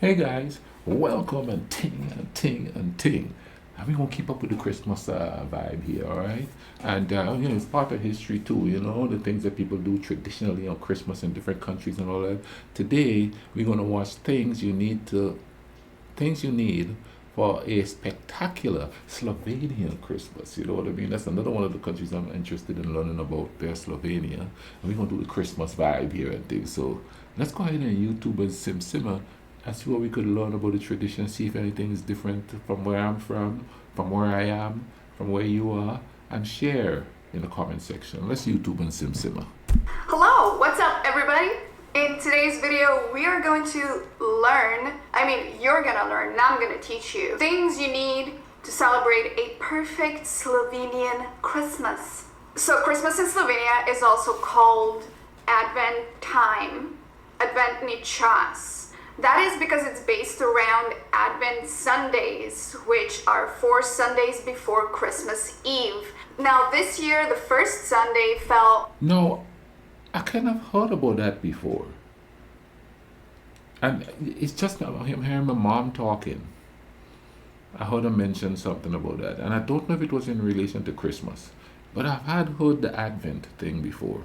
Hey guys, welcome and ting and ting and ting. And we're gonna keep up with the Christmas vibe here, all right? And it's part of history too. The things that people do traditionally on Christmas in different countries and all that. Today we're gonna watch things you need for a spectacular Slovenian Christmas. You know what I mean? That's another one of the countries I'm interested in learning about. There, Slovenia, and we're gonna do the Christmas vibe here and things. So let's go ahead and YouTube and simmer and see what we could learn about the tradition, see if anything is different from where I'm from where I am, from where you are, and share in the comment section. Let's YouTube and simmer. Hello, what's up everybody? In today's video, we are going to you're gonna learn, and I'm gonna teach you things you need to celebrate a perfect Slovenian Christmas. So Christmas in Slovenia is also called Advent time, Adventni čas. That is because it's based around Advent Sundays, which are 4 Sundays before Christmas Eve. Now this year, the first Sunday fell... No, I kind of heard about that before. And it's just, I'm hearing my mom talking. I heard her mention something about that. And I don't know if it was in relation to Christmas. But I've heard the Advent thing before.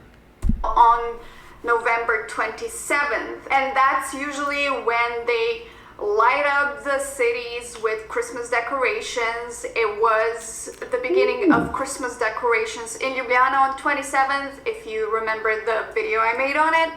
On November 27th, and that's usually when they light up the cities with Christmas decorations. It was the beginning of Christmas decorations in Ljubljana on 27th, if you remember the video I made on it.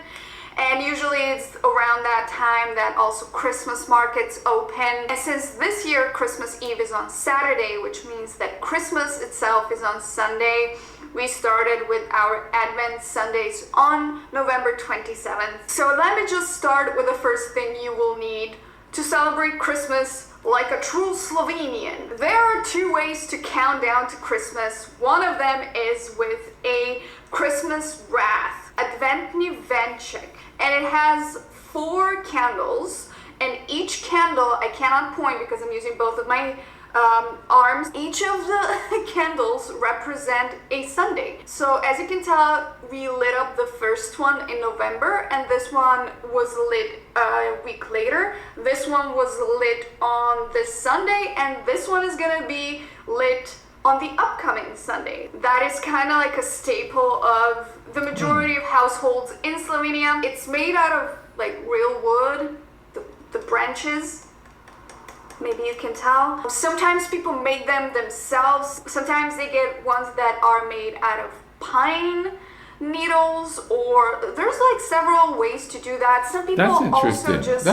And usually it's around that time that also Christmas markets open. And since this year Christmas Eve is on Saturday, which means that Christmas itself is on Sunday, we started with our Advent Sundays on November 27th. So let me just start with the first thing you will need to celebrate Christmas like a true Slovenian. There are 2 ways to count down to Christmas. One of them is with a Christmas wreath, Adventni venček, and it has 4 candles, and each candle, I cannot point because I'm using both of my arms. Each of the candles represent a Sunday. So as you can tell, we lit up the first one in November, and this one was lit a week later. This one was lit on this Sunday, and this one is gonna be lit on the upcoming Sunday. That is kind of like a staple of the majority of households in Slovenia. It's made out of like real wood, the branches. Maybe you can tell. Sometimes people make them themselves. Sometimes they get ones that are made out of pine needles, or there's like several ways to do that. Some people also just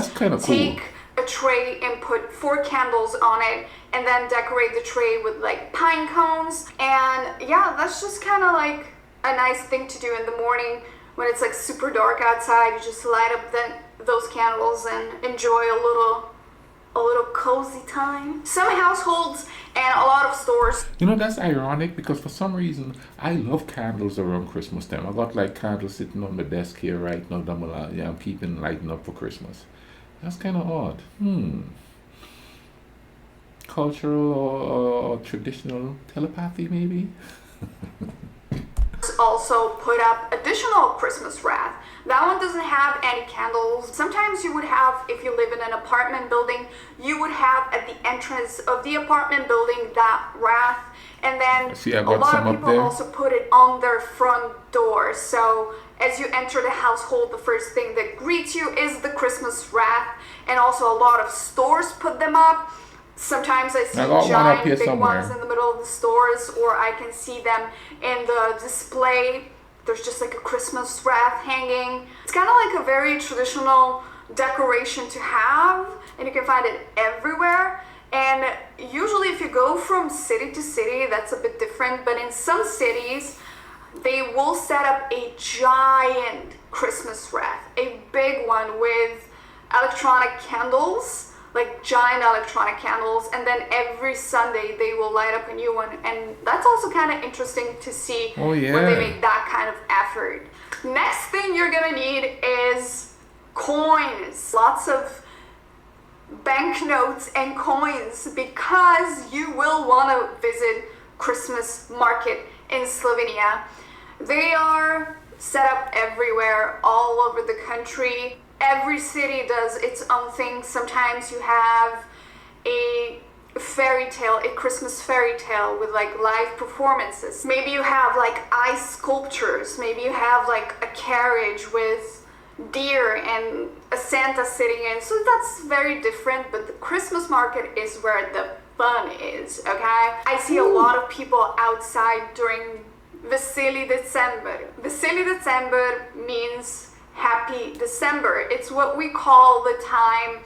take a tray and put 4 candles on it and then decorate the tray with like pine cones. And yeah, that's just kind of like a nice thing to do in the morning when it's like super dark outside. You just light up those candles and enjoy a little cozy time. Some households and a lot of stores. That's ironic because for some reason I love candles around Christmas time. I got like candles sitting on the desk here right now that I'm keeping lighting up for Christmas. That's kind of odd. Cultural or traditional telepathy maybe? Also put up additional Christmas wreath. That one doesn't have any candles. Sometimes you would have, if you live in an apartment building, you would have at the entrance of the apartment building that wreath, and then a lot of people also put it on their front door. So as you enter the household, the first thing that greets you is the Christmas wreath, and also a lot of stores put them up. Sometimes I see giant big ones in the middle of the stores, or I can see them in the display. There's just like a Christmas wreath hanging. It's kind of like a very traditional decoration to have, and you can find it everywhere. And usually if you go from city to city, that's a bit different, but in some cities, they will set up a giant Christmas wreath, a big one with electronic candles, like giant electronic candles, and then every Sunday they will light up a new one, and that's also kind of interesting to see when they make that kind of effort. Next thing you're gonna need is coins. Lots of banknotes and coins, because you will want to visit Christmas market in Slovenia. They are set up everywhere, all over the country. every city does its own thing. Sometimes you have a Christmas fairy tale with like live performances. Maybe you have like ice sculptures. Maybe you have like a carriage with deer and a Santa sitting in. So that's very different, but the Christmas market is where the fun is, okay? I see a lot of people outside during Veseli December. Veseli December means happy December. It's what we call the time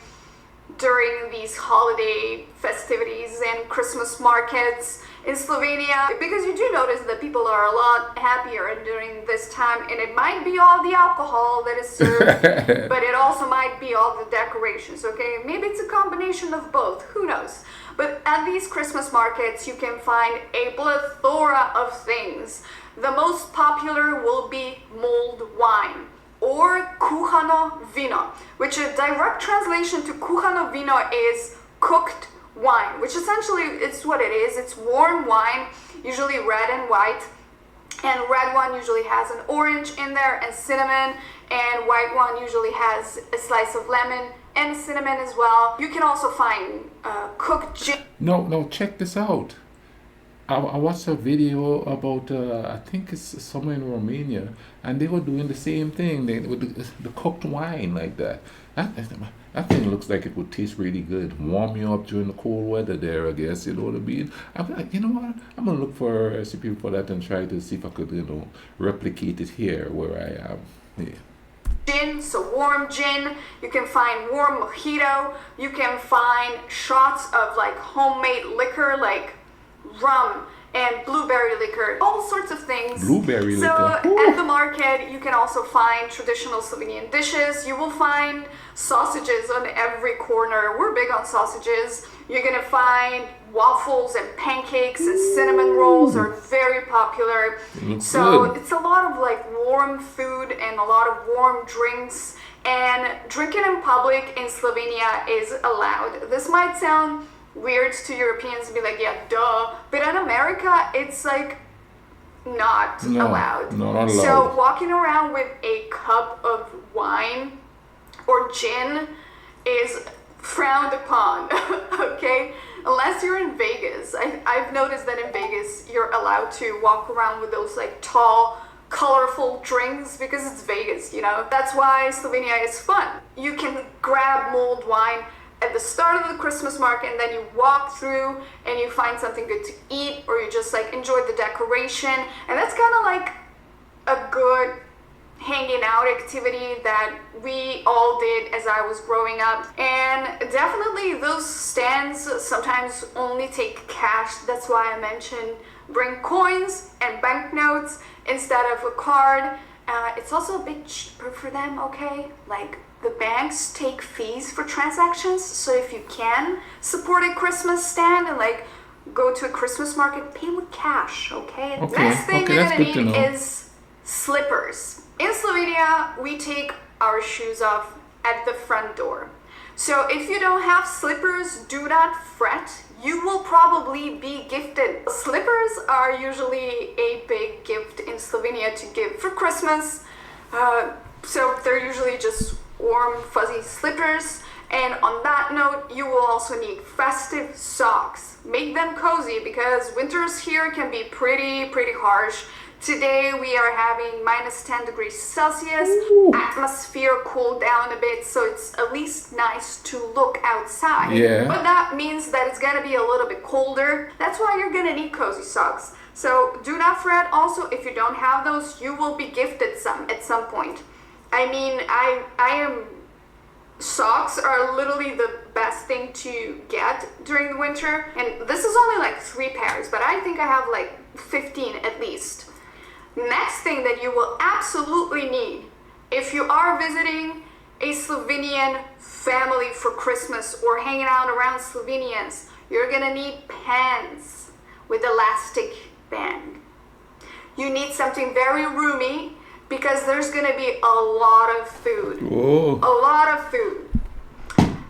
during these holiday festivities and Christmas markets in Slovenia, because you do notice that people are a lot happier during this time, and it might be all the alcohol that is served, but it also might be all the decorations, okay? Maybe it's a combination of both, who knows? But at these Christmas markets, you can find a plethora of things. The most popular will be mulled wine, or kuhano vino, which a direct translation to kuhano vino is cooked wine, which essentially it's what it is. It's warm wine, usually red and white, and red one usually has an orange in there and cinnamon, and white one usually has a slice of lemon and cinnamon as well. You can also find cooked gin. No, check this out. I watched a video about I think it's somewhere in Romania, and they were doing the same thing. They with the cooked wine like that. That thing looks like it would taste really good. Warm you up during the cold weather there, I guess. You know what I mean? I'm like, you know what? I'm gonna look for a recipe for that and try to see if I could, replicate it here where I am. Yeah. Gin, so warm gin. You can find warm mojito. You can find shots of like homemade liquor, like rum and blueberry liquor, all sorts of things. Blueberry liquor. So at the market, you can also find traditional Slovenian dishes. You will find sausages on every corner. We're big on sausages. You're gonna find waffles and pancakes and cinnamon rolls are very popular. So good. it's a lot of like warm food and a lot of warm drinks. And drinking in public in Slovenia is allowed. This might sound weird to Europeans, be like, yeah, duh. But in America, it's like not allowed. No, not allowed. So walking around with a cup of wine or gin is frowned upon, okay? Unless you're in Vegas. I've noticed that in Vegas, you're allowed to walk around with those like tall, colorful drinks because it's Vegas, That's why Slovenia is fun. You can grab mulled wine at the start of the Christmas market, and then you walk through and you find something good to eat, or you just like enjoy the decoration. And that's kind of like a good hanging out activity that we all did as I was growing up. And definitely those stands sometimes only take cash. That's why I mentioned bring coins and banknotes instead of a card. It's also a bit cheaper for them, okay? Like, the banks take fees for transactions, so if you can support a Christmas stand and like go to a Christmas market, pay with cash, okay? The next thing you're gonna need is slippers. In Slovenia, we take our shoes off at the front door. So if you don't have slippers, do not fret. You will probably be gifted. Slippers are usually a big gift in Slovenia to give for Christmas. So they're usually just warm, fuzzy slippers. And on that note, you will also need festive socks. Make them cozy because winters here can be pretty harsh. Today we are having minus 10 degrees Celsius. Atmosphere cooled down a bit, so it's at least nice to look outside. Yeah. But that means that it's gonna be a little bit colder. That's why you're gonna need cozy socks. So do not fret. Also, if you don't have those, you will be gifted some at some point. I mean, socks are literally the best thing to get during the winter. And this is only like 3 pairs, but I think I have like 15 at least. Next thing that you will absolutely need if you are visiting a Slovenian family for Christmas or hanging out around Slovenians, you're gonna need pants with elastic band. You need something very roomy because there's gonna be a lot of food. Whoa. A lot of food.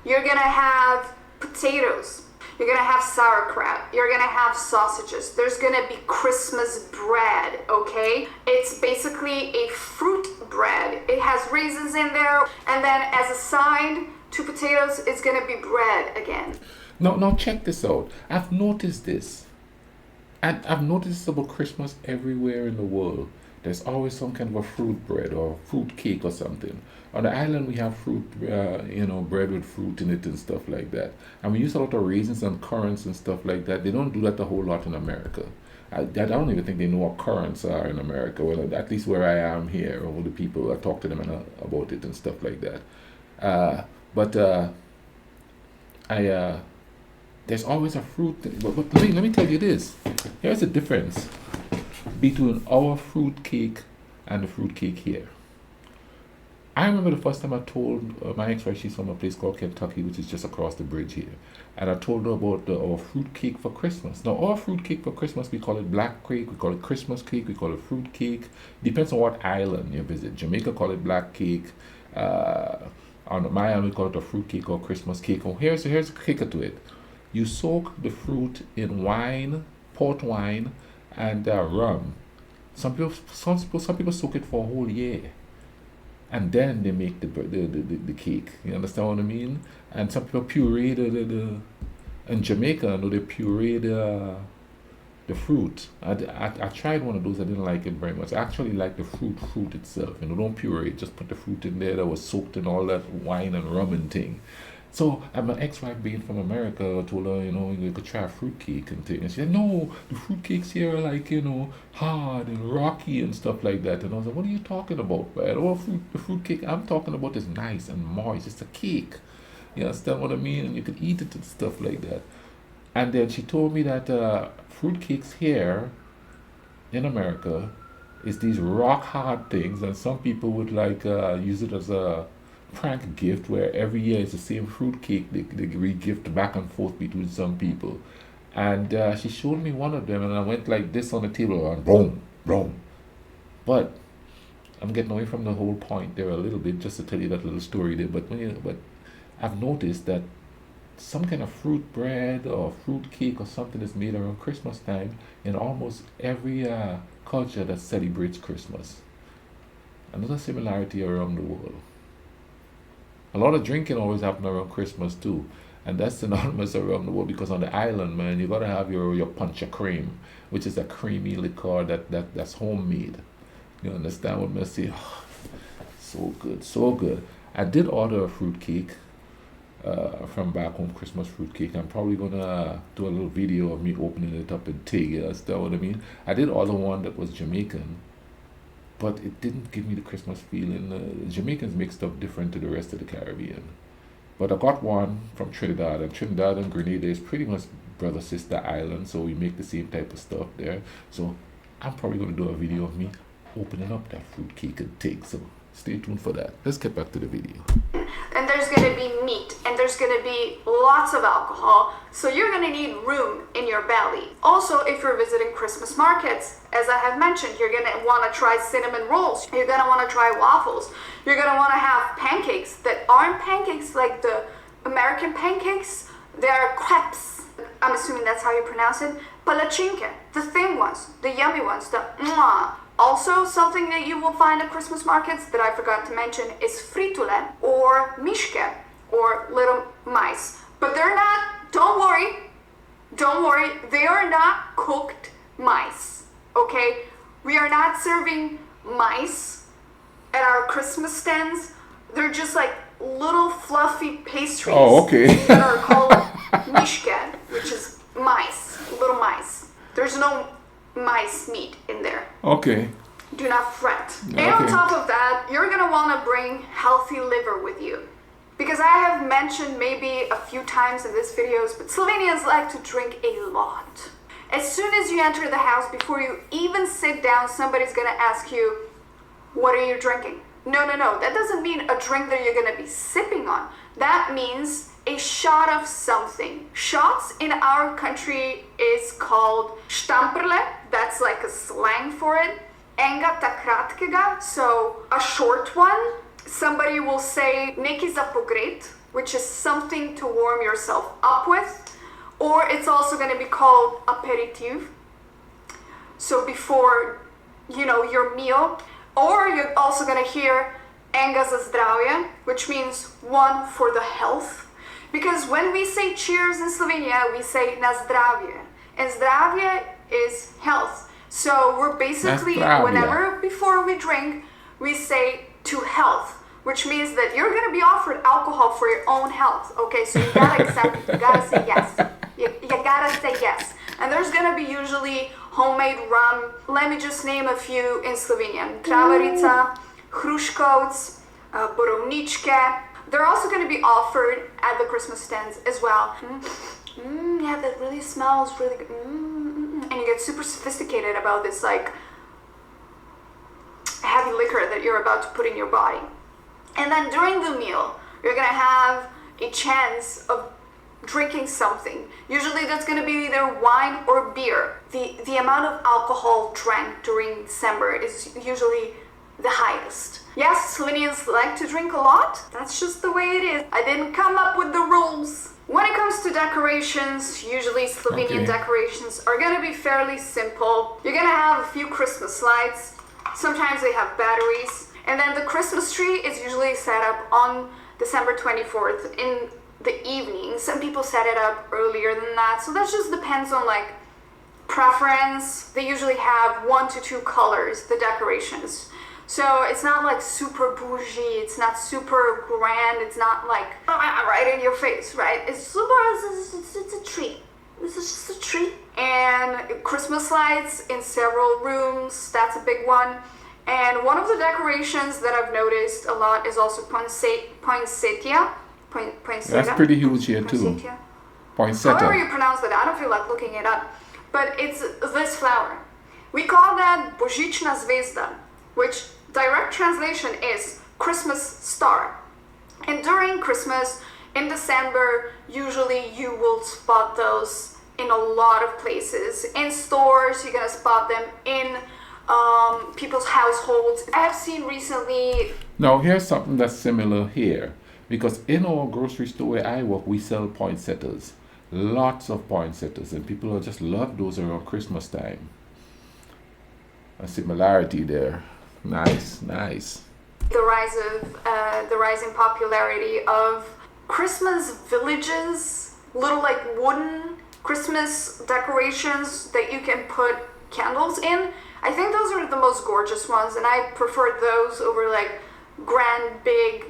You're gonna have potatoes. You're gonna have sauerkraut. You're gonna have sausages. There's gonna be Christmas bread, okay? It's basically a fruit bread. It has raisins in there, and then as a side, 2 potatoes, it's gonna be bread again. Now check this out. I've noticed this. And I've noticed about Christmas everywhere in the world. There's always some kind of a fruit bread or fruit cake or something. On the island, we have fruit, bread with fruit in it and stuff like that. And we use a lot of raisins and currants and stuff like that. They don't do that a whole lot in America. I don't even think they know what currants are in America. Well, at least where I am here, all the people, I talk to them about it and stuff like that. There's always a fruit. But let me tell you this. Here's the difference between our fruit cake and the fruit cake here. I remember the first time I told my ex-wife, she's from a place called Kentucky, which is just across the bridge here. And I told her about our fruit cake for Christmas. Now, our fruit cake for Christmas, we call it black cake, we call it Christmas cake, we call it fruit cake. Depends on what island you visit. Jamaica call it black cake. On my island, we call it a fruit cake or Christmas cake. Oh, here's the kicker to it. You soak the fruit in wine, port wine, and rum. Some people soak it for a whole year, and then they make the cake. You understand what I mean? And some people puree in Jamaica, I know they puree the fruit. I tried one of those. I didn't like it very much. I actually like the fruit itself. Don't puree it. Just put the fruit in there that was soaked in all that wine and rum and thing. So, and my ex-wife being from America, I told her, you could try a fruit cake and thing. And she said, no, the fruit cakes here are like, hard and rocky and stuff like that. And I was like, what are you talking about, man? The fruit cake I'm talking about is nice and moist. It's a cake. You understand what I mean? And you could eat it and stuff like that. And then she told me that fruit cakes here in America is these rock hard things. And some people would use it as a prank gift where every year it's the same fruit cake they re-gift back and forth between some people. And she showed me one of them, and I went like this on the table and boom, boom. But I'm getting away from the whole point there a little bit, just to tell you that little story there. But I've noticed that some kind of fruit bread or fruit cake or something is made around Christmas time in almost every culture that celebrates Christmas. Another similarity around the world. A lot of drinking always happens around Christmas too. And that's synonymous around the world, because on the island, man, you gotta have your punch of cream, which is a creamy liquor that's homemade. You understand what I'm saying? Oh, so good, so good. I did order a fruit cake from back home, Christmas fruit cake. I'm probably gonna do a little video of me opening it up and take it. Understand what I mean? I did order one that was Jamaican, but it didn't give me the Christmas feeling. Jamaicans make stuff different to the rest of the Caribbean. But I got one from Trinidad, and Trinidad and Grenada is pretty much brother-sister island, so we make the same type of stuff there. So I'm probably going to do a video of me opening up that fruit cake and take. So stay tuned for that. Let's get back to the video. And there's going to be meat, and there's going to be lots of alcohol, so you're going to need room in your belly. Also, if you're visiting Christmas markets, as I have mentioned, you're going to want to try cinnamon rolls, you're going to want to try waffles, you're going to want to have pancakes that aren't pancakes like the American pancakes, they are crepes. I'm assuming that's how you pronounce it. Palachinke, the thin ones, the yummy ones, the mwah. Also, something that you will find at Christmas markets that I forgot to mention is fritule or mishke or little mice. But they're not, don't worry, they are not cooked mice, okay? We are not serving mice at our Christmas stands. They're just like little fluffy pastries. Oh, okay. That are called mishke, which is mice, little mice. There's no mice meat in there. Okay. Do not fret. Okay. And on top of that, you're gonna want to bring healthy liver with you. Because I have mentioned maybe a few times in these videos, but Slovenians like to drink a lot. As soon as you enter the house, before you even sit down, somebody's gonna ask you, what are you drinking? No, that doesn't mean a drink that you're gonna be sipping on. That means a shot of something. Shots in our country is called štamprle, that's like a slang for it. Enga ta kratkega, so a short one. Somebody will say neki za pogret, which is something to warm yourself up with. or it's also going to be called aperitif. So before, your meal. Or you're also going to hear enga za zdravje, which means one for the health. Because when we say cheers in Slovenia, we say na zdravje. And zdravje is health. So we're basically, whenever before we drink, we say to health, which means that you're going to be offered alcohol for your own health. Okay, so you got to accept it. You got to say yes. You got to say yes. And there's going to be usually homemade rum. Let me just name a few in Slovenian. Travarica, hruškovec, borovničke. They're also going to be offered at the Christmas stands as well. Yeah, that really smells really good. And you get super sophisticated about this like heavy liquor that you're about to put in your body. And then during the meal, you're going to have a chance of drinking something. Usually that's going to be either wine or beer. The amount of alcohol drank during December is usually the highest. Yes, Slovenians like to drink a lot. That's just the way it is. I didn't come up with the rules. When it comes to decorations, usually Slovenian decorations are going to be fairly simple. You're going to have a few Christmas lights. Sometimes they have batteries. And then the Christmas tree is usually set up on December 24th in the evening. Some people set it up earlier than that, so that just depends on like preference. They usually have 1 to 2 colors, the decorations, so it's not like super bougie, it's not super grand, it's not like right in your face, right? It's a tree. This is just a tree. And Christmas lights in several rooms, that's a big one. And one of the decorations that I've noticed a lot is also poinsettia. That's pretty huge here too. Poinsettia. However you pronounce that, I don't feel like looking it up. But it's this flower. We call that Božična zvezda, which direct translation is Christmas star. And during Christmas, in December, usually you will spot those in a lot of places. In stores, you're gonna spot them in people's households. I have seen recently. Now here's something that's similar here. Because in our grocery store where I work, we sell poinsettias. Lots of poinsettias. And people just love those around Christmas time. A similarity there. Nice, nice. The rise in popularity of Christmas villages, little like wooden Christmas decorations that you can put candles in. I think those are the most gorgeous ones, and I prefer those over like grand, big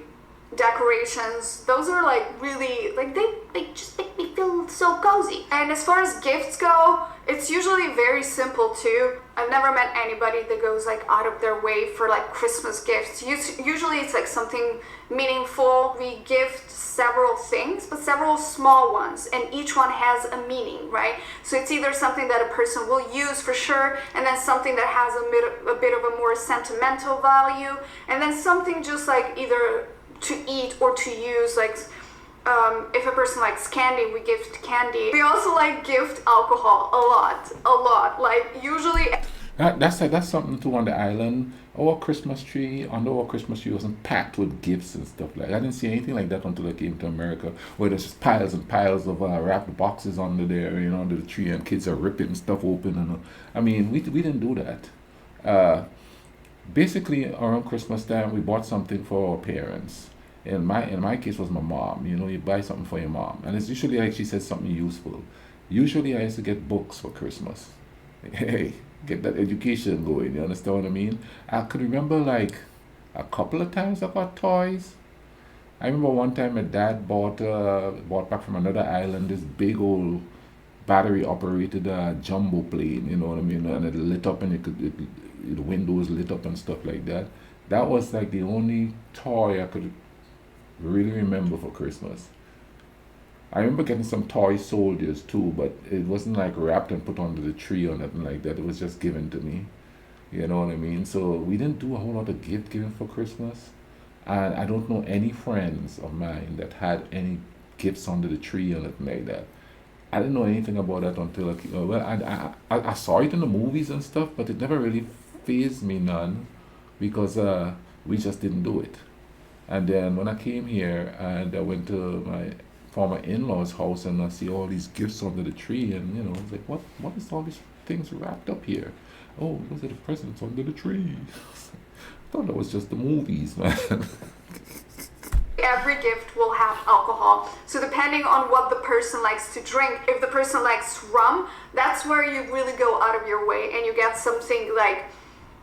decorations. Those are like really, like they just make me feel so cozy. And as far as gifts go, it's usually very simple too. I've never met anybody that goes like out of their way for like Christmas gifts. Usually it's like something meaningful. We gift several things, but several small ones, and each one has a meaning, right? So it's either something that a person will use for sure, and then something that has a bit of a more sentimental value, and then something just like either to eat or to use, like if a person likes candy, we gift candy. We also like gift alcohol a lot. Like usually. That's something too on the island. Our Christmas tree wasn't packed with gifts and stuff like that. I didn't see anything like that until I came to America, where there's just piles and piles of wrapped boxes under there, under the tree, and kids are ripping stuff open. And I mean, we didn't do that. Basically, around Christmas time, we bought something for our parents. In my case, was my mom. You buy something for your mom, and it's usually, like she said, something useful. Usually, I used to get books for Christmas. Hey, get that education going. You understand what I mean? I could remember like a couple of times I got toys. I remember one time my dad bought back from another island this big old battery operated jumbo plane. You know what I mean? And it lit up, and the windows lit up and stuff like that. That was like the only toy I could really remember for Christmas. I remember getting some toy soldiers too, but it wasn't like wrapped and put under the tree or nothing like that. It was just given to me. You know what I mean? So we didn't do a whole lot of gift giving for Christmas. And I don't know any friends of mine that had any gifts under the tree or nothing like that. I didn't know anything about that until I saw it in the movies and stuff, but it never really fazed me none, because we just didn't do it. And then when I came here and I went to my former in-laws house and I see all these gifts under the tree, and I was like, what is all these things wrapped up here? Oh, those are the presents under the tree. I thought that was just the movies, man. Every gift will have alcohol. So depending on what the person likes to drink, if the person likes rum, that's where you really go out of your way and you get something like,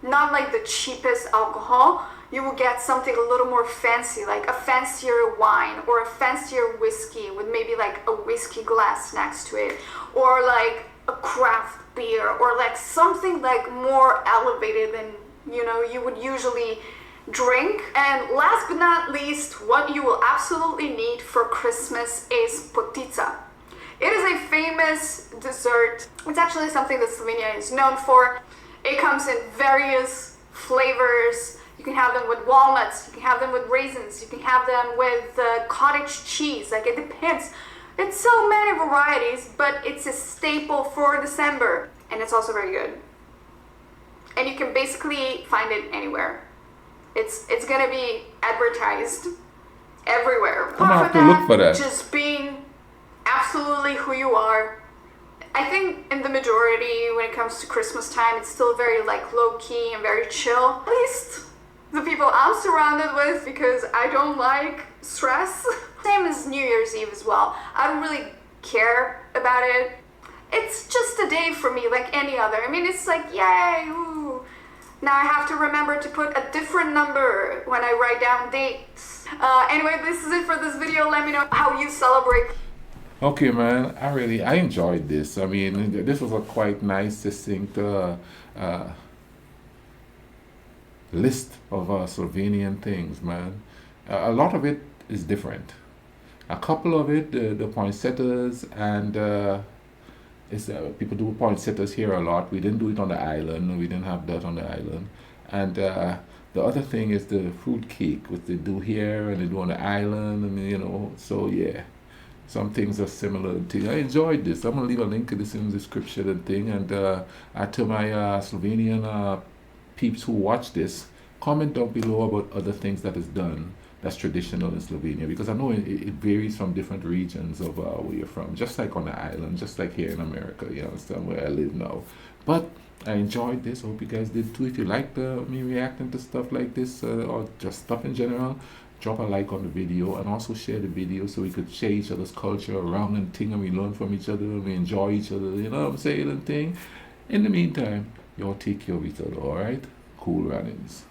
not like the cheapest alcohol. You will get something a little more fancy, like a fancier wine or a fancier whiskey with maybe like a whiskey glass next to it, or like a craft beer, or like something like more elevated than you would usually drink. And last but not least, what you will absolutely need for Christmas is potica. It is a famous dessert. It's actually something that Slovenia is known for. It comes in various flavors. You can have them with walnuts, you can have them with raisins, you can have them with cottage cheese. Like, it depends. It's so many varieties, but it's a staple for December. And it's also very good. And you can basically find it anywhere. It's gonna be advertised everywhere. I'm gonna have to look for that. Just being absolutely who you are. I think in the majority, when it comes to Christmas time, it's still very like low key and very chill. At least the people I'm surrounded with, because I don't like stress. Same as New Year's Eve as well. I don't really care about it. It's just a day for me like any other. I mean, it's like, yay, ooh. Now I have to remember to put a different number when I write down dates. Anyway, this is it for this video. Let me know how you celebrate. Okay, man, I enjoyed this. I mean, this was a quite nice, succinct list of Slovenian things, man. A lot of it is different. A couple of it, the poinsettias, and people do poinsettias here a lot. We didn't do it on the island. We didn't have that on the island. And the other thing is the fruit cake, which they do here and they do on the island. I mean, so yeah. Some things are similar to. I enjoyed this. I'm gonna leave a link to this in the description and thing. And to my Slovenian peeps who watch this, comment down below about other things that is done that's traditional in Slovenia, because I know it varies from different regions of where you're from. Just like on the island, just like here in America. You understand, where I live now. But I enjoyed this. I hope you guys did too. If you liked me reacting to stuff like this or just stuff in general, drop a like on the video and also share the video so we could share each other's culture around and thing, and we learn from each other and we enjoy each other, you know what I'm saying, and thing. In the meantime, y'all take care of each other, alright? Cool runnings.